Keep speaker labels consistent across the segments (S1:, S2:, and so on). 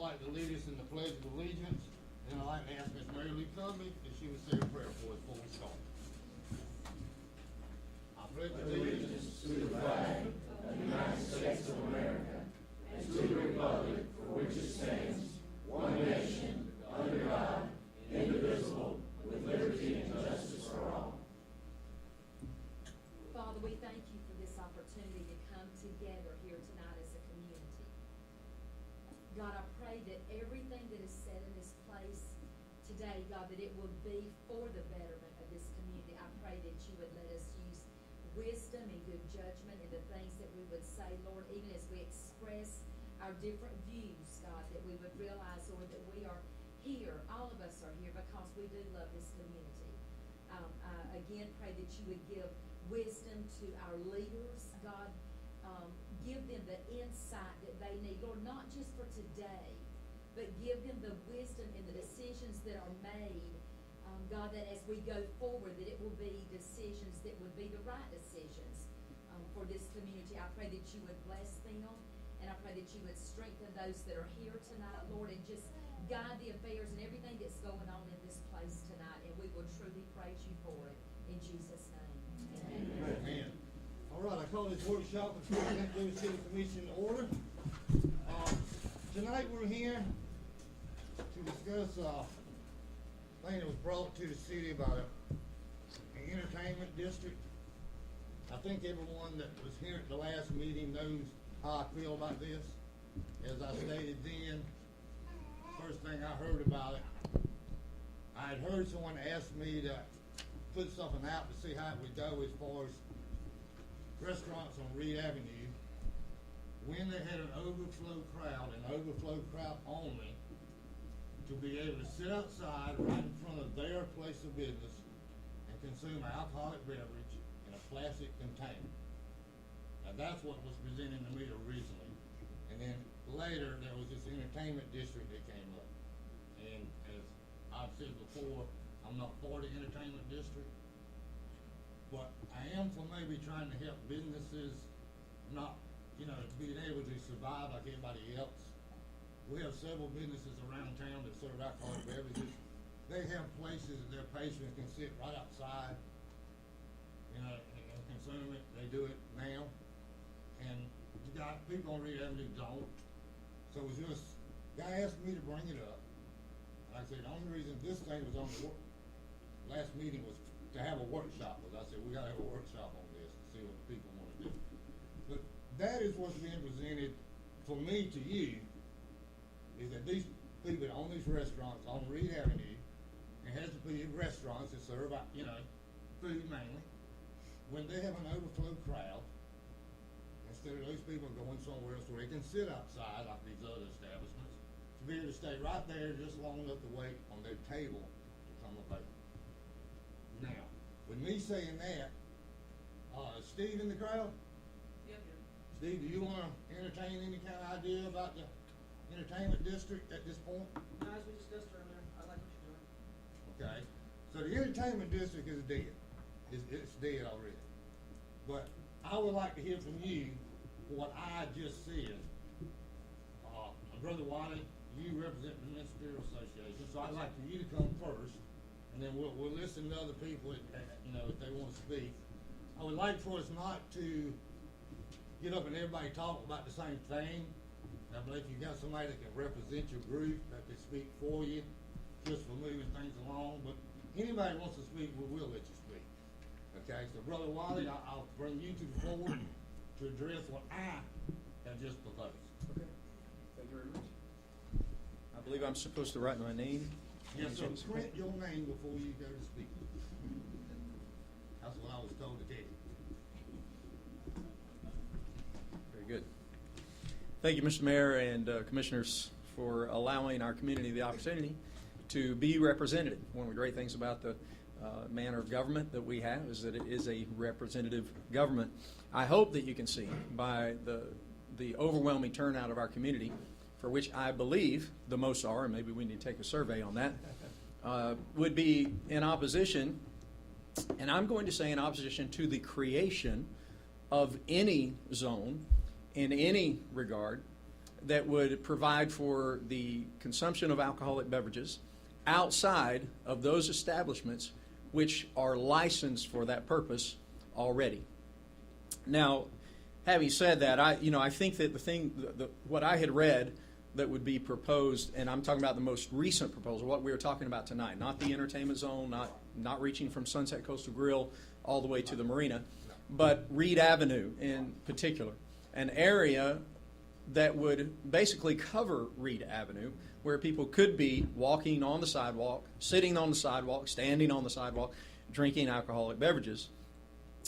S1: like to lead us in the Pledge of Allegiance. And I'd like to ask Miss Mary Lee Cumby if she would say a prayer for us before we start. I pledge allegiance to the flag of the United States of America and to the republic for which it stands, one nation, under God, indivisible, with liberty and justice for all.
S2: Father, we thank you for this opportunity to come together here tonight as a community. God, I pray that everything that is said in this place today, God, that it will be for the betterment of this community. I pray that you would let us use wisdom and good judgment in the things that we would say, Lord, even as we express our different views, God, that we would realize, Lord, that we are here, all of us are here because we do love this community. Again, pray that you would give wisdom to our leaders, God. Give them the insight that they need, Lord, not just for today, but give them the wisdom in the decisions that are made, God, that as we go forward, that it will be decisions that would be the right decisions for this community. I pray that you would bless them, and I pray that you would strengthen those that are here tonight, Lord, and just guide the affairs and everything that's going on in this place tonight, and we will truly praise you for it. In Jesus' name, amen.
S1: Amen. All right, I call this workshop of St. Louis City Commission to order. Tonight we're here to discuss a thing that was brought to the city about an entertainment district. I think everyone that was here at the last meeting knows how I feel about this. As I stated then, first thing I heard about it, I had heard someone ask me to put something out to see how it would go as far as restaurants on Reed Avenue when they had an overflow crowd, only, to be able to sit outside right in front of their place of business and consume alcoholic beverage in a plastic container. Now that's what was presented to me originally. And then later there was this entertainment district that came up. And as I've said before, I'm not for the entertainment district, but I am for maybe trying to help businesses not, being able to survive like everybody else. We have several businesses around town that serve alcoholic beverages. They have places that their patrons can sit right outside, and consume it. They do it now. And you got people on Reed Avenue don't. So it was just, guy asked me to bring it up. And I said, the only reason this thing was on the last meeting was to have a workshop. I said, we gotta have a workshop on this to see what the people wanna do. But that is what's being presented for me to you, is that these people that own these restaurants on Reed Avenue, and has to be restaurants that serve, food mainly, when they have an overflow crowd, instead of those people going somewhere else where they can sit outside like these other establishments, to be able to stay right there just long enough to wait on their table to come available. Now, with me saying that, is Steve in the crowd?
S3: Yep.
S1: Steve, do you want to entertain any kind of idea about the entertainment district at this point?
S3: No, as we discussed earlier, I like what you're doing.
S1: Okay, so the entertainment district is dead. It's dead already. But I would like to hear from you what I just said. Brother Wiley, you represent the Ministerial Association, so I'd like for you to come first, and then we'll listen to other people, if they want to speak. I would like for us not to get up and everybody talk about the same thing. I believe you got somebody that can represent your group, that can speak for you, just for moving things along. But anybody wants to speak, we will let you speak. Okay, so Brother Wiley, I'll bring you to the floor to address what I have just proposed.
S4: Okay. Thank you very much. I believe I'm supposed to write my name.
S1: Yes, sir. Print your name before you go to speak. That's what I was told to do.
S4: Very good. Thank you, Mr. Mayor and Commissioners, for allowing our community the opportunity to be represented. One of the great things about the manner of government that we have is that it is a representative government. I hope that you can see by the overwhelming turnout of our community, for which I believe the most are, and maybe we need to take a survey on that, would be in opposition, and I'm going to say in opposition to the creation of any zone in any regard that would provide for the consumption of alcoholic beverages outside of those establishments which are licensed for that purpose already. Now, having said that, I think that what I had read that would be proposed, and I'm talking about the most recent proposal, what we were talking about tonight, not the entertainment zone, not reaching from Sunset Coastal Grill all the way to the marina, but Reed Avenue in particular, an area that would basically cover Reed Avenue, where people could be walking on the sidewalk, sitting on the sidewalk, standing on the sidewalk, drinking alcoholic beverages.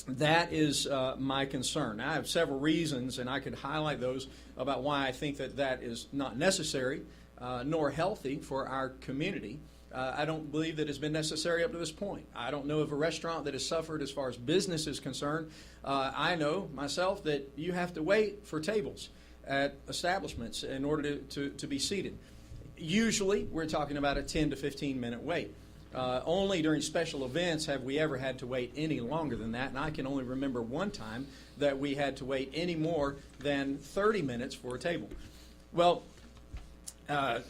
S4: That is my concern. Now, I have several reasons, and I could highlight those about why I think that is not necessary nor healthy for our community. I don't believe that it's been necessary up to this point. I don't know of a restaurant that has suffered as far as business is concerned. I know myself that you have to wait for tables at establishments in order to be seated. Usually, we're talking about a 10 to 15 minute wait. Only during special events have we ever had to wait any longer than that, and I can only remember one time that we had to wait any more than 30 minutes for a table. Well, I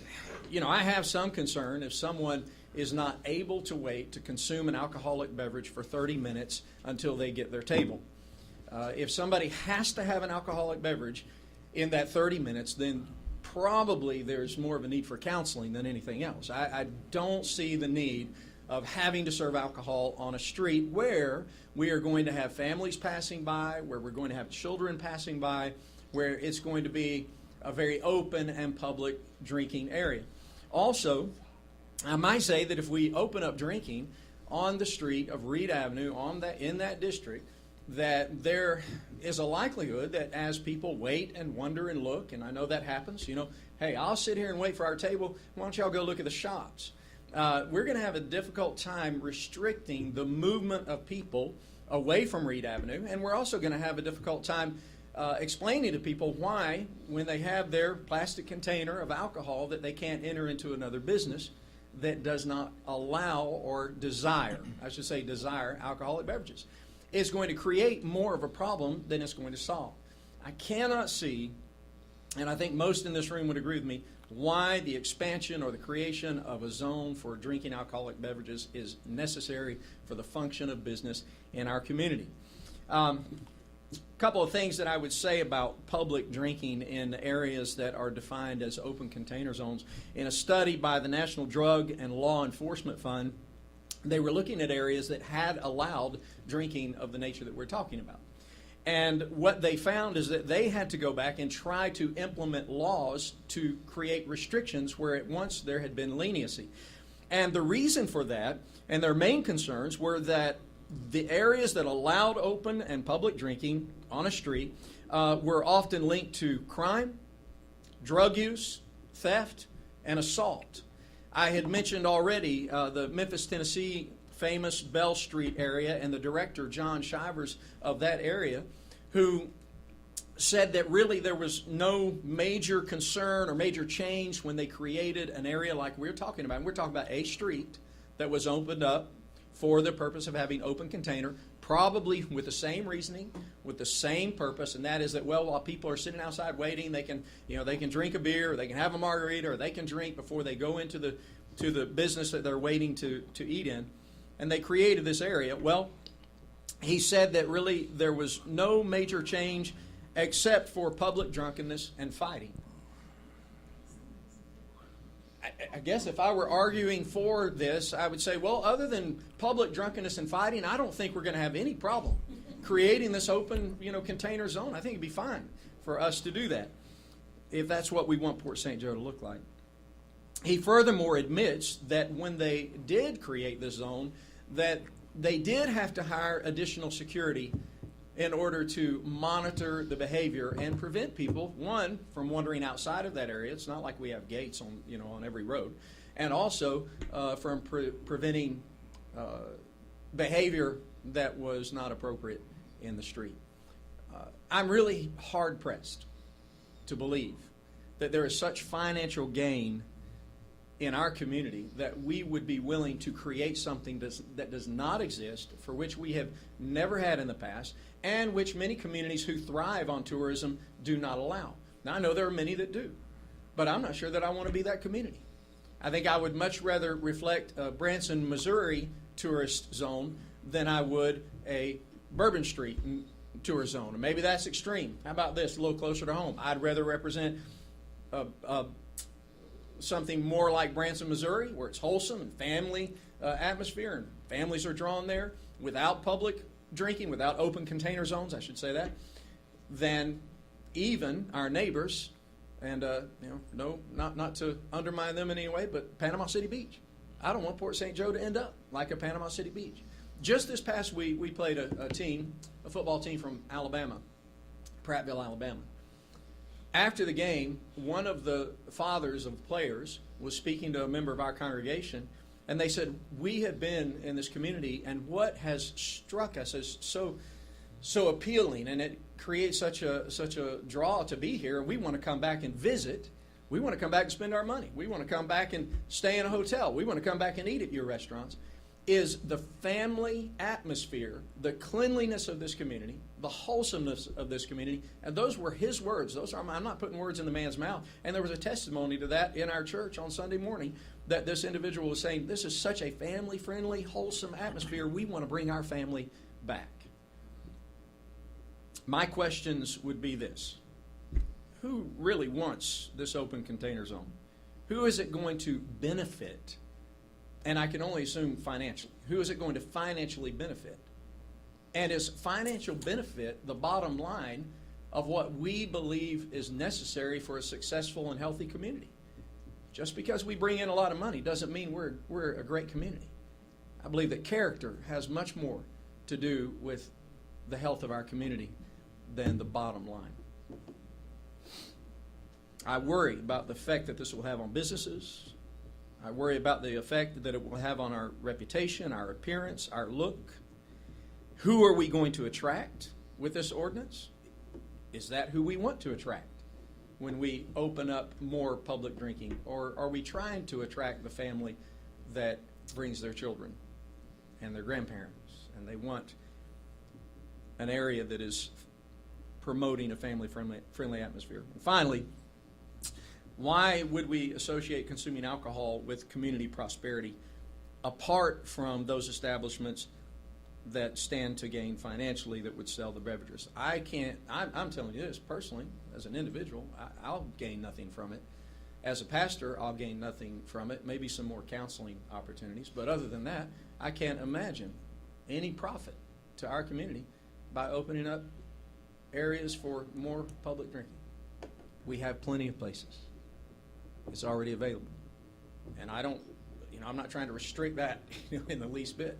S4: have some concern if someone is not able to wait to consume an alcoholic beverage for 30 minutes until they get their table. If somebody has to have an alcoholic beverage in that 30 minutes, then probably there's more of a need for counseling than anything else. I don't see the need of having to serve alcohol on a street where we are going to have families passing by, where we're going to have children passing by, where it's going to be a very open and public drinking area. Also, I might say that if we open up drinking on the street of Reed Avenue in that district, that there is a likelihood that as people wait and wonder and look, and I know that happens, hey, I'll sit here and wait for our table. Why don't y'all go look at the shops? We're going to have a difficult time restricting the movement of people away from Reed Avenue, and we're also going to have a difficult time explaining to people why, when they have their plastic container of alcohol, that they can't enter into another business that does not allow or desire alcoholic beverages. It's going to create more of a problem than it's going to solve. I cannot see, and I think most in this room would agree with me, why the expansion or the creation of a zone for drinking alcoholic beverages is necessary for the function of business in our community. A couple of things that I would say about public drinking in areas that are defined as open container zones. In a study by the National Drug and Law Enforcement Fund, they were looking at areas that had allowed drinking of the nature that we're talking about. And what they found is that they had to go back and try to implement laws to create restrictions where at once there had been leniency. And the reason for that, and their main concerns, were that the areas that allowed open and public drinking on a street were often linked to crime, drug use, theft, and assault. I had mentioned already the Memphis, Tennessee famous Bell Street area, and the director, John Shivers, of that area, who said that really there was no major concern or major change when they created an area like we're talking about. And we're talking about a street that was opened up for the purpose of having open container, probably with the same reasoning, with the same purpose, and that is that, while people are sitting outside waiting, they can drink a beer, or they can have a margarita, or they can drink before they go into the business that they're waiting to eat in. And they created this area. Well, he said that really there was no major change except for public drunkenness and fighting. I guess if I were arguing for this, I would say, well, other than public drunkenness and fighting, I don't think we're going to have any problem creating this open, container zone. I think it'd be fine for us to do that if that's what we want Port St. Joe to look like. He furthermore admits that when they did create this zone, that they did have to hire additional security in order to monitor the behavior and prevent people, one, from wandering outside of that area. It's not like we have gates on every road, and also from preventing behavior that was not appropriate in the street. I'm really hard pressed to believe that there is such financial gain in our community that we would be willing to create something that does not exist, for which we have never had in the past, and which many communities who thrive on tourism do not allow. Now, I know there are many that do. but I'm not sure that I want to be that community. I think I would much rather reflect a Branson, Missouri tourist zone than I would a Bourbon Street tourist zone. And maybe that's extreme. How about this, a little closer to home? I'd rather represent something more like Branson, Missouri, where it's wholesome and family atmosphere, and families are drawn there without public drinking, without open container zones, I should say that, than even our neighbors, and not to undermine them in any way, but Panama City Beach. I don't want Port St. Joe to end up like a Panama City Beach. Just this past week, we played a football team from Alabama, Prattville, Alabama. After the game, one of the fathers of players was speaking to a member of our congregation, and they said, we have been in this community, and what has struck us as so appealing, and it creates such a draw to be here, and we want to come back and visit. We want to come back and spend our money. We want to come back and stay in a hotel. We want to come back and eat at your restaurants. Is the family atmosphere, the cleanliness of this community, the wholesomeness of this community, and those were his words. I'm not putting words in the man's mouth. And there was a testimony to that in our church on Sunday morning that this individual was saying, this is such a family-friendly, wholesome atmosphere. We want to bring our family back. My questions would be this. Who really wants this open container zone? Who is it going to benefit? And I can only assume financially. Who is it going to financially benefit? And is financial benefit the bottom line of what we believe is necessary for a successful and healthy community? Just because we bring in a lot of money doesn't mean we're a great community. I believe that character has much more to do with the health of our community than the bottom line. I worry about the effect that this will have on businesses. I worry about the effect that it will have on our reputation, our appearance, our look. Who are we going to attract with this ordinance? Is that who we want to attract when we open up more public drinking? Or are we trying to attract the family that brings their children and their grandparents, and they want an area that is promoting a family-friendly atmosphere? And finally, why would we associate consuming alcohol with community prosperity apart from those establishments that stand to gain financially that would sell the beverages? I'm telling you this personally, as an individual, I'll gain nothing from it. As a pastor, I'll gain nothing from it, maybe some more counseling opportunities. But other than that, I can't imagine any profit to our community by opening up areas for more public drinking. We have plenty of places. It's already available. And I'm not trying to restrict that in the least bit,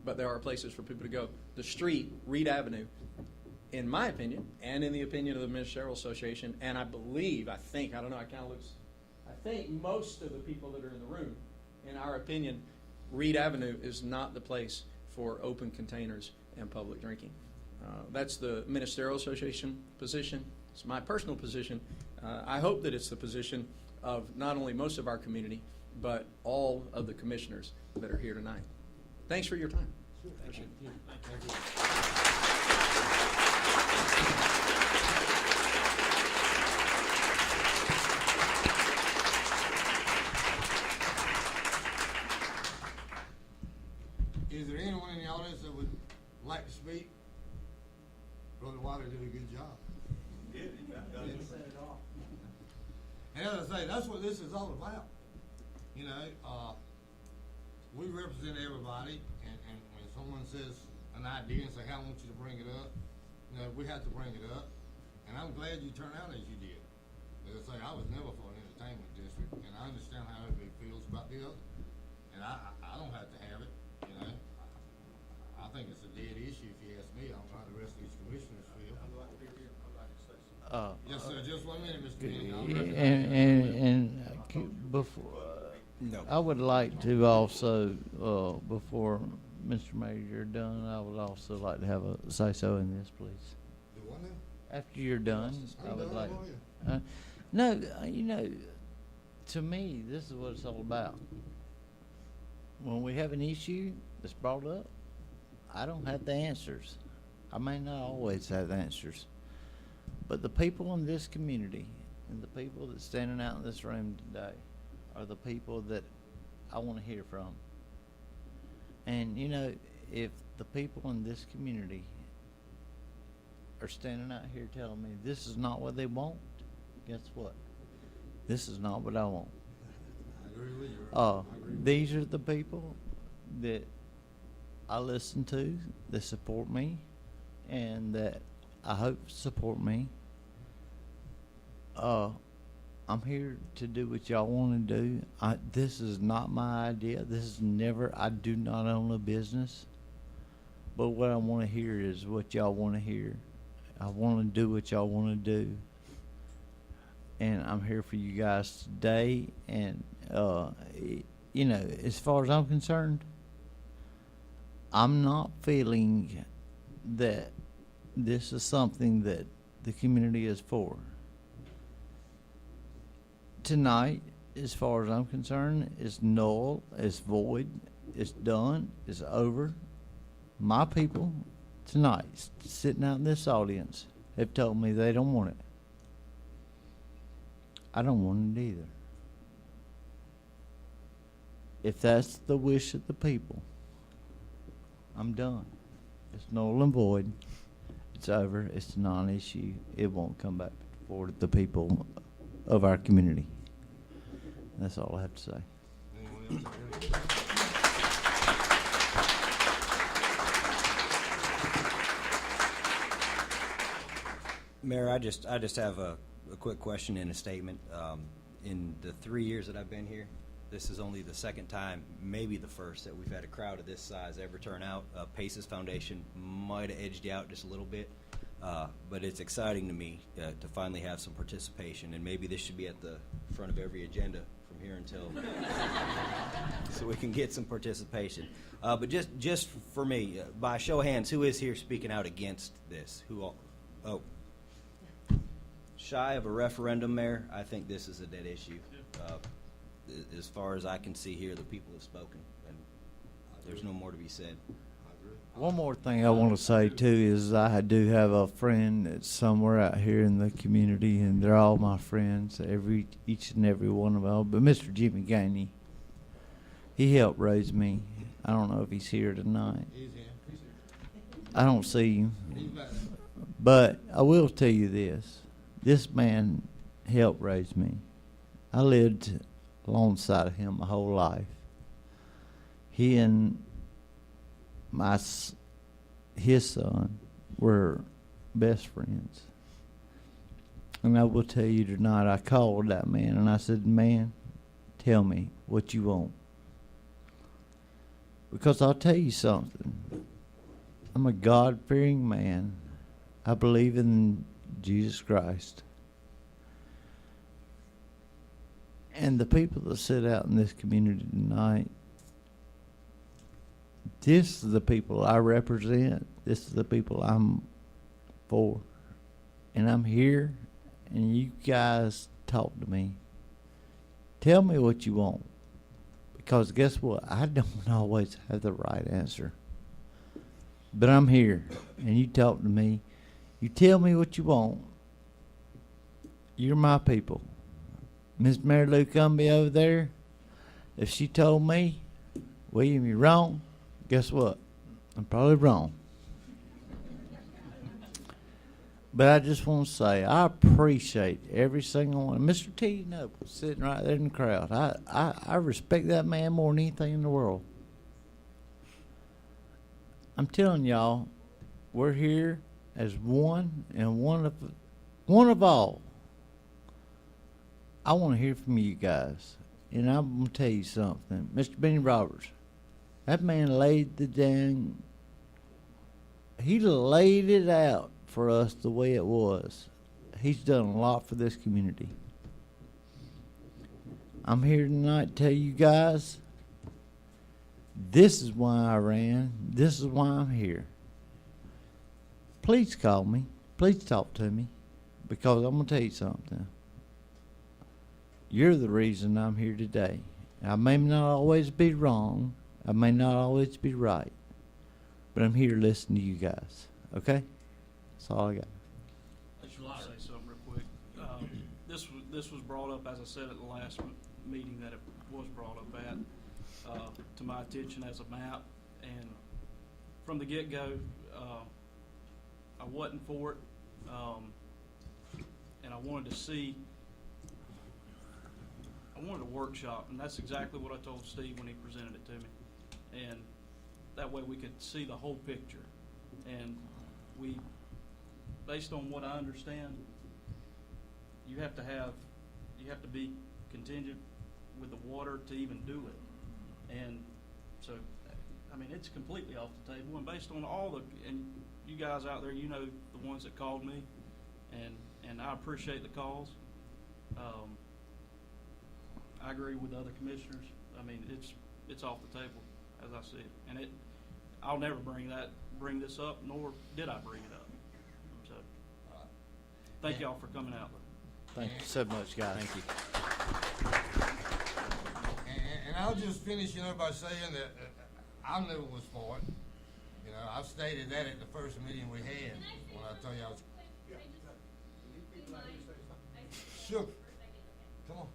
S4: but there are places for people to go. The street, Reed Avenue, in my opinion, and in the opinion of the Ministerial Association, and I think most of the people that are in the room, in our opinion, Reed Avenue is not the place for open containers and public drinking. That's the Ministerial Association position. It's my personal position. I hope that it's the position of not only most of our community, but all of the commissioners that are here tonight. Thanks for your time.
S1: Thank you. Is there anyone in the audience that would like to speak? Brother Wilder did a good job. And as I say, that's what this is all about. We represent everybody, and when someone says an idea and say, "How I want you to bring it up," we have to bring it up. And I'm glad you turned out as you did. As I say, I was never for an entertainment district, and I understand how everybody feels about the other. And I don't have to have it. I think it's a dead issue if you ask me. I don't know how the rest of these commissioners feel. Yes, sir. Just 1 minute, Mr. Benning.
S5: Before, I would like to also, before Mr. Mayor, you're done, I would also like to have a say-so in this, please.
S1: Do what now?
S5: After you're done, I
S1: I'm
S5: would
S1: done,
S5: like.
S1: how are you?
S5: No, to me, this is what it's all about. When we have an issue that's brought up, I don't have the answers. I may not always have the answers. But the people in this community, And the people that's standing out in this room today are the people that I want to hear from. And, you know, if the people in this community are standing out here telling me this is not what they want, guess what? This is not what I want.
S1: I agree with you.
S5: These are the people that I listen to, that support me, and that I hope support me. I'm here to do what y'all want to do. This is not my idea. I do not own a business. But what I want to hear is what y'all want to hear. I want to do what y'all want to do. And I'm here for you guys today. And, you know, as far as I'm concerned, I'm not feeling that this is something that the community is for. Tonight, as far as I'm concerned, is null, it's void, it's done, it's over. My people tonight, sitting out in this audience, have told me they don't want it. I don't want it either. If that's the wish of the people, I'm done. It's null and void. It's over. It's a non-issue. It won't come back before the people of our community. That's all I have to say.
S1: Anyone else agree?
S6: Mayor, I just have a quick question and a statement. In the 3 years that I've been here, this is only the second time, maybe the first, that we've had a crowd of this size ever turn out. Paces Foundation might have edged you out just a little bit, but it's exciting to me to finally have some participation, and maybe this should be at the front of every agenda from here until so we can get some participation. But just for me, by a show of hands, who is here speaking out against this? Who all? Oh. Shy of a referendum, Mayor, I think this is a dead issue. As far as I can see here, the people have spoken, and there's no more to be said.
S5: One more thing I want to say too is I do have a friend that's somewhere out here in the community, and they're all my friends, each and every one of them. But Mr. Jimmy Gainey, he helped raise me. I don't know if he's here tonight.
S1: He's in.
S5: I don't see him,
S1: He's back.
S5: but I will tell you this: this man helped raise me. I lived alongside of him my whole life. He and his son were best friends. And I will tell you tonight, I called that man and I said, man, tell me what you want. Because I'll tell you something. I'm a God-fearing man. I believe in Jesus Christ. And the people that sit out in this community tonight, this is the people I represent. This is the people I'm for. And I'm here, and you guys talk to me. Tell me what you want. Because guess what? I don't always have the right answer. But I'm here, and you talk to me. You tell me what you want. You're my people. Miss Mary Lou Cumbie over there, if she told me, William, you're wrong, guess what? I'm probably wrong. But I just want to say, I appreciate every single one. Mr. T. Noble sitting right there in the crowd. I respect that man more than anything in the world. I'm telling y'all, we're here as one and one of all. I want to hear from you guys. And I'm going to tell you something. Mr. Benny Roberts, that man laid he laid it out for us the way it was. He's done a lot for this community. I'm here tonight to tell you guys, this is why I ran. This is why I'm here. Please call me. Please talk to me. Because I'm going to tell you something. You're the reason I'm here today. I may not always be wrong. I may not always be right. But I'm here to listen to you guys. Okay? That's all I got.
S7: Say something real quick. this was brought up, as I said at the last meeting that it was brought up at, to my attention as a map. And from the get-go, I wasn't for it. And I wanted a workshop, and that's exactly what I told Steve when he presented it to me. And that way we could see the whole picture. And based on what I understand, you have to be contingent with the water to even do it. And so, I mean, it's completely off the table. And based on and you guys out there, you know the ones that called me, and I appreciate the calls. I agree with the other commissioners. I mean, it's off the table as I see it, and I'll never bring this up, nor did I bring it up. So, thank y'all for coming out.
S5: Thank you so much, guys.
S6: Thank you.
S1: And I'll just finish, by saying that I never was for it. I stated that at the first meeting we had when I told you I was. Sure. Come on.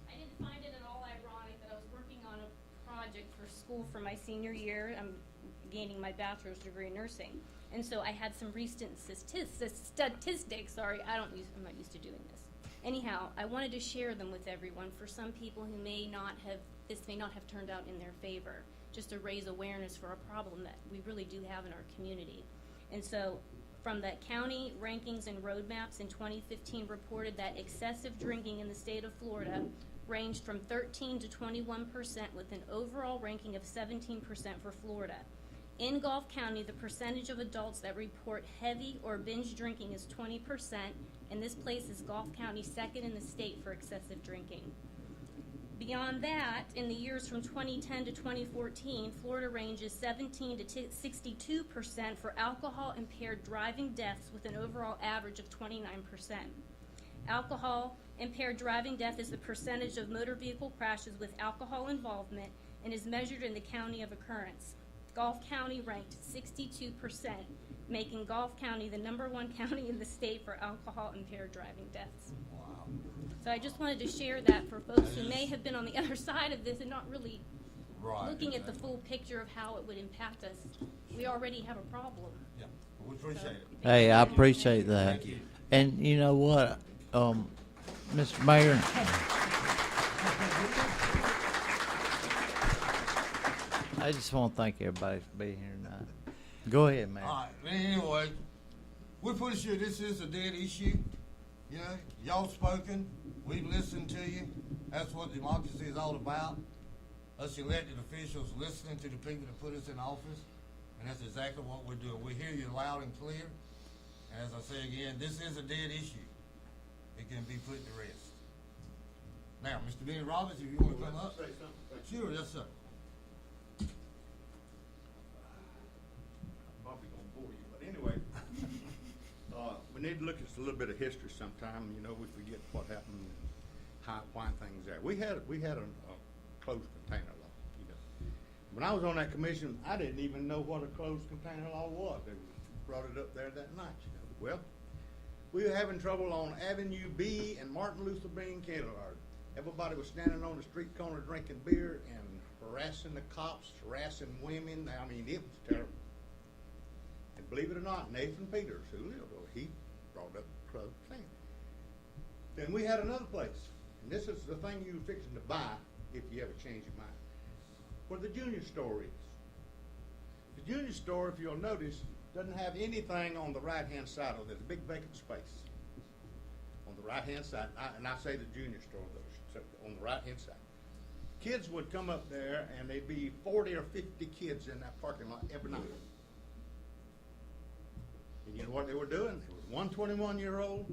S8: I didn't find it at all ironic that I was working on a project for school for my senior year. I'm gaining my bachelor's degree in nursing. And so I had some recent statistics. Sorry, I'm not used to doing this. Anyhow, I wanted to share them with everyone for some people who this may not have turned out in their favor, just to raise awareness for a problem that we really do have in our community. And so, from the county rankings and roadmaps in 2015 reported that excessive drinking in the state of Florida ranged from 13 to 21%, with an overall ranking of 17% for Florida. In Gulf County, the percentage of adults that report heavy or binge drinking is 20%, and this places Gulf County second in the state for excessive drinking. Beyond that, in the years from 2010 to 2014, Florida ranges 17 to 62% for alcohol-impaired driving deaths, with an overall average of 29%. Alcohol-impaired driving death is the percentage of motor vehicle crashes with alcohol involvement and is measured in the county of occurrence. Gulf County ranked 62%, making Gulf County the #1 county in the state for alcohol-impaired driving deaths.
S1: Wow.
S8: So I just wanted to share that for folks who may have been on the other side of this and not really looking at the full picture of how it would impact us. We already have a problem.
S1: Yeah, we appreciate it.
S5: Hey, I appreciate that.
S6: Thank you.
S5: And you know what, Mr. Mayor, I just want to thank everybody for being here tonight. Go ahead, Mayor.
S1: All right, anyway, we're pretty sure this is a dead issue. Y'all spoken, we've listened to you. That's what democracy is all about. Us elected officials listening to the people that put us in office, and that's exactly what we're doing. We hear you loud and clear. And as I say again, this is a dead issue. It can be put to rest. Now, Mr. Benny Roberts, if you want to come up.
S9: Say something.
S1: Sure, yes, sir.
S9: Probably gonna bore you, but anyway, we need to look at a little bit of history sometime. We forget what happened and why things are. We had a closed container law. When I was on that commission, I didn't even know what a closed container law was. They brought it up there that night. Well, we were having trouble on Avenue B and Martin Luther King Boulevard. Everybody was standing on the street corner drinking beer and harassing the cops, harassing women. I mean, it was terrible. And believe it or not, Nathan Peters, who lived over, he brought up the closed container. Then we had another place, and this is the thing you're fixing to buy if you ever change your mind, where the junior store is. The junior store, if you'll notice, doesn't have anything on the right-hand side of it. There's a big vacant space on the right-hand side, and I say the junior store, so on the right-hand side. Kids would come up there, and there'd be 40 or 50 kids in that parking lot every night. And you know what they were doing? There was one 21-year-old,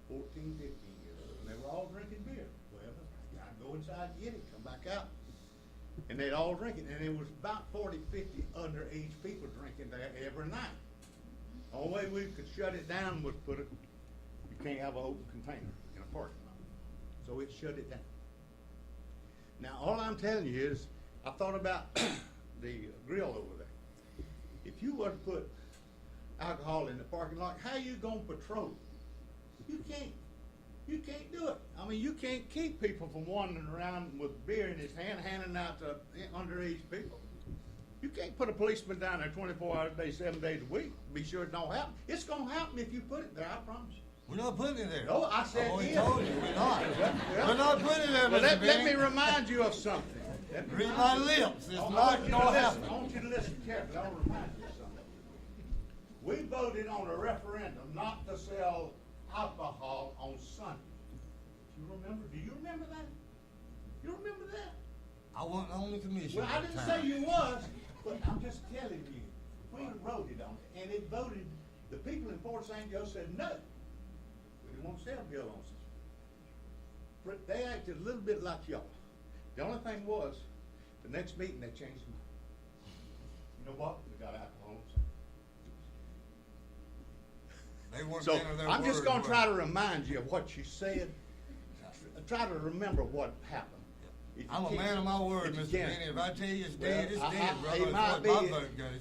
S9: 14, 15-year-old, and they were all drinking beer. Well, I'd go inside, get it, come back out, and they'd all drink it. And it was about 40, 50 underage people drinking there every night. The only way we could shut it down was you can't have an open container in a parking lot. So it shut it down. Now, all I'm telling you is, I thought about the grill over there. If you were to put alcohol in the parking lot, how you gonna patrol? You can't. You can't do it. I mean, you can't keep people from wandering around with beer in his hand, handing out to underage people. You can't put a policeman down there 24 hours a day, 7 days a week. Be sure it don't happen. It's gonna happen if you put it there, I promise you.
S10: We're not putting it there.
S9: No, I said
S10: I already
S9: if.
S10: told you, we're not.
S9: Yeah.
S10: We're not putting it there,
S9: Well,
S10: Mr.
S9: let me
S10: Benny.
S9: remind you of something. Let me
S10: Read
S9: remind
S10: my
S9: you-
S10: lips. It's
S9: I want
S10: not
S9: you to
S10: gonna
S9: listen.
S10: happen.
S9: I want you to listen carefully. I want to remind you of something. We voted on a referendum not to sell alcohol on Sunday. Do you remember? Do you remember that? You remember that?
S10: I wasn't on the commission
S9: Well, I
S10: at the
S9: didn't
S10: time.
S9: say you was, but I'm just telling you. We voted on it, and it voted, the people in Fort St. Joe said no. We didn't want to sell beer on Sunday. They acted a little bit like y'all. The only thing was, the next meeting, they changed their mind. You know what? We got alcohol on Sunday.
S10: They weren't
S9: So,
S10: men of their
S9: I'm just
S10: word,
S9: gonna
S10: were
S9: try
S10: they?
S9: to remind you of what you said. Try to remember what happened. If you
S10: I'm a
S9: can't-
S10: man of my word,
S9: if you
S10: Mr.
S9: can't-
S10: Benny. If I tell you it's
S9: Well,
S10: dead, it's dead, brother.
S9: It
S10: That's
S9: might
S10: what
S9: be.
S10: my vote goes.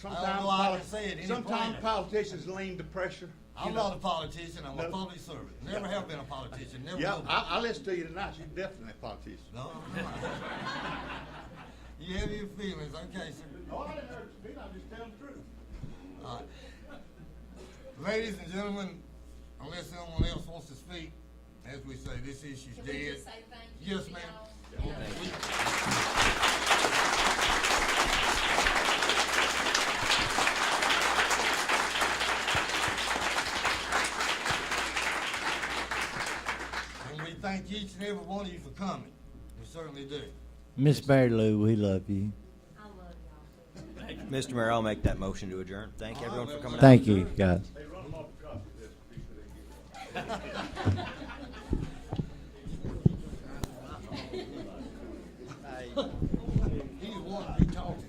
S9: Sometimes
S10: I don't know how I can say it any
S9: sometimes
S10: plainer.
S9: politicians lean to pressure.
S10: I'm
S9: you know.
S10: not a politician, I'm
S9: No.
S10: a public servant. Never have been a politician, never
S9: Yeah,
S10: will be.
S9: I listen to you tonight. You're definitely a politician.
S10: No, I'm not. You have your feelings, okay, sir.
S9: No, I didn't hurt you, Pete. I'm just telling the truth.
S10: All right. Ladies and gentlemen, unless someone else wants to speak, as we say, this issue's
S2: Can
S10: dead.
S2: we just say thank you?
S10: Yes,
S2: to
S10: ma'am.
S2: y'all?
S10: And we thank each and every one of you for coming. We certainly do.
S5: Miss Mary Lou, we love you.
S2: I love y'all.
S6: Mr. Mayor, I'll make that motion to adjourn. Thank everyone for coming out.
S5: Thank you, guys.
S9: Hey, run them off a copy of this. Be sure they get one.
S10: He's one to be talking.